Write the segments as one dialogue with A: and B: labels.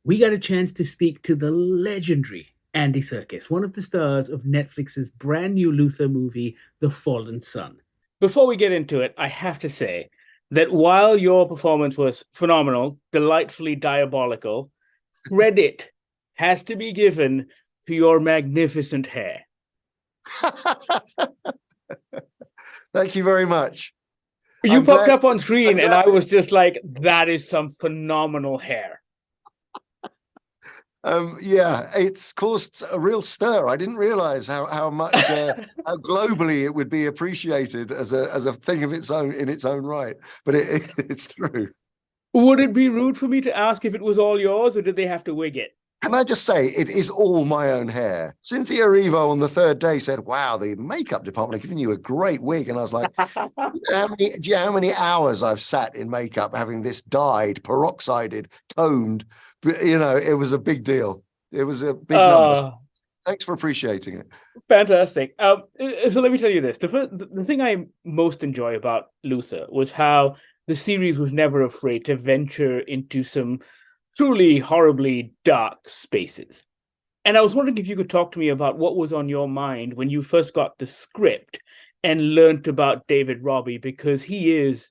A: we got a chance to speak to the legendary Andy Serkis, one of the stars of Netflix's brand new Luther movie, The Fallen Sun. Before we get into it, I have to say that while your performance was phenomenal, delightfully diabolical, credit has to be given to your magnificent hair.
B: Thank you very much.
A: You popped up on screen and I was just like, that is some phenomenal hair.
B: Yeah, it's caused a real stir. I didn't realize how much how globally it would be appreciated as a thing of its own in its own right. But it's true.
A: Would it be rude for me to ask if it was all yours, or did they have to wig it?
B: Can I just say, it is all my own hair. Cynthia Erivo on the third day said, wow, the makeup department are giving you a great wig. And I was like, do you know how many hours I've sat in makeup having this dyed, peroxided, combed? But, you know, it was a big deal. It was a big number. Thanks for appreciating it.
A: Fantastic. So let me tell you this. The thing I most enjoy about Luther was how the series was never afraid to venture into some truly horribly dark spaces. And I was wondering if you could talk to me about what was on your mind when you first got the script and learned about David Robbie, because he is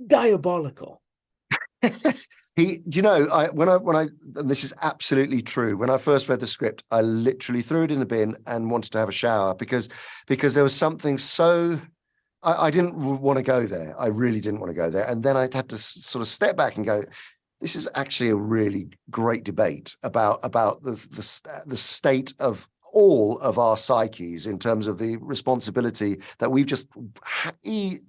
A: diabolical.
B: And this is absolutely true. When I first read the script, I literally threw it in the bin and wanted to have a shower because there was something so. I didn't want to go there. I really didn't want to go there. And then I had to sort of step back and go, this is actually a really great debate about the state of all of our psyches in terms of the responsibility that we've just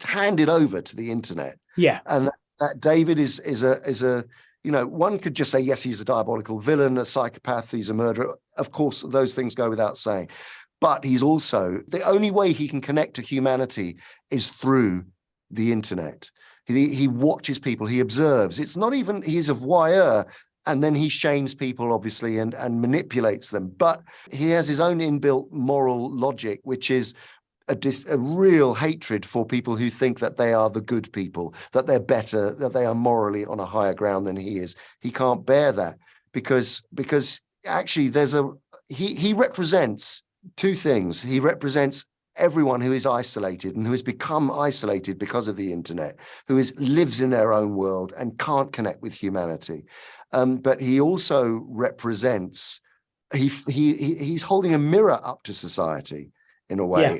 B: handed over to the internet.
A: Yeah.
B: And that David is a one could just say, yes, he's a diabolical villain, a psychopath, he's a murderer. Of course, those things go without saying. But he's also, the only way he can connect to humanity is through the internet. He watches people, he observes. It's not even, he's a voyeur, and then he shames people, obviously, and manipulates them. But he has his own inbuilt moral logic, which is a real hatred for people who think that they are the good people, that they're better, that they are morally on a higher ground than he is. He can't bear that because actually he represents two things. He represents everyone who is isolated and who has become isolated because of the internet, who lives in their own world and can't connect with humanity. But he also represents, he's holding a mirror up to society in a way.
A: Yeah.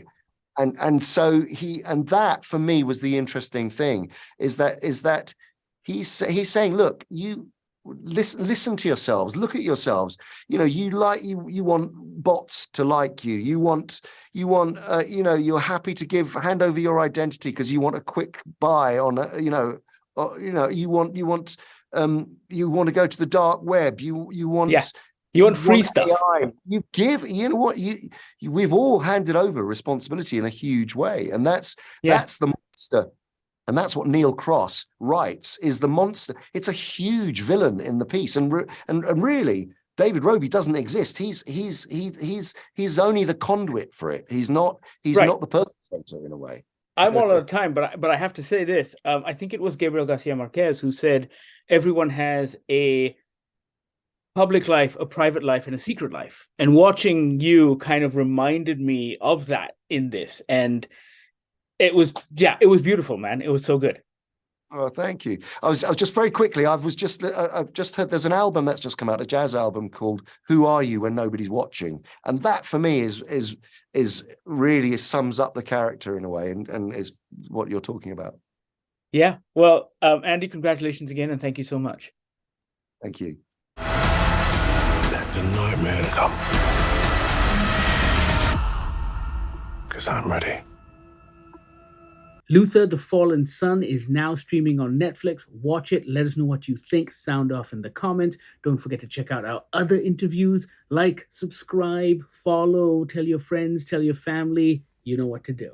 B: And so that for me was the interesting thing, is that he's saying, look, you listen to yourselves, look at yourselves. You want bots to like you. You want you're happy to hand over your identity because you want a quick buy on you want to go to the dark web. You want
A: free stuff.
B: AI. We've all handed over responsibility in a huge way. And that's the monster. And that's what Neil Cross writes, is the monster. It's a huge villain in the piece. And really, David Robbie doesn't exist. He's only the conduit for it. He's not the perpetrator in a way.
A: I'm all out of time, but I have to say this. I think it was Gabriel Garcia Marquez who said everyone has a public life, a private life, and a secret life. And watching you kind of reminded me of that in this. And it was beautiful, man. It was so good.
B: Oh, thank you. I was just very quickly, I've just heard there's an album that's just come out, a jazz album called Who Are You When Nobody's Watching? And that for me is really sums up the character in a way and is what you're talking about.
A: Yeah. Well, Andy, congratulations again, and thank you so much.
B: Thank you.
C: Let the nightmare come. Because I'm ready.
A: Luther, The Fallen Sun is now streaming on Netflix. Watch it. Let us know what you think. Sound off in the comments. Don't forget to check out our other interviews. Like, subscribe, follow, tell your friends, tell your family. You know what to do.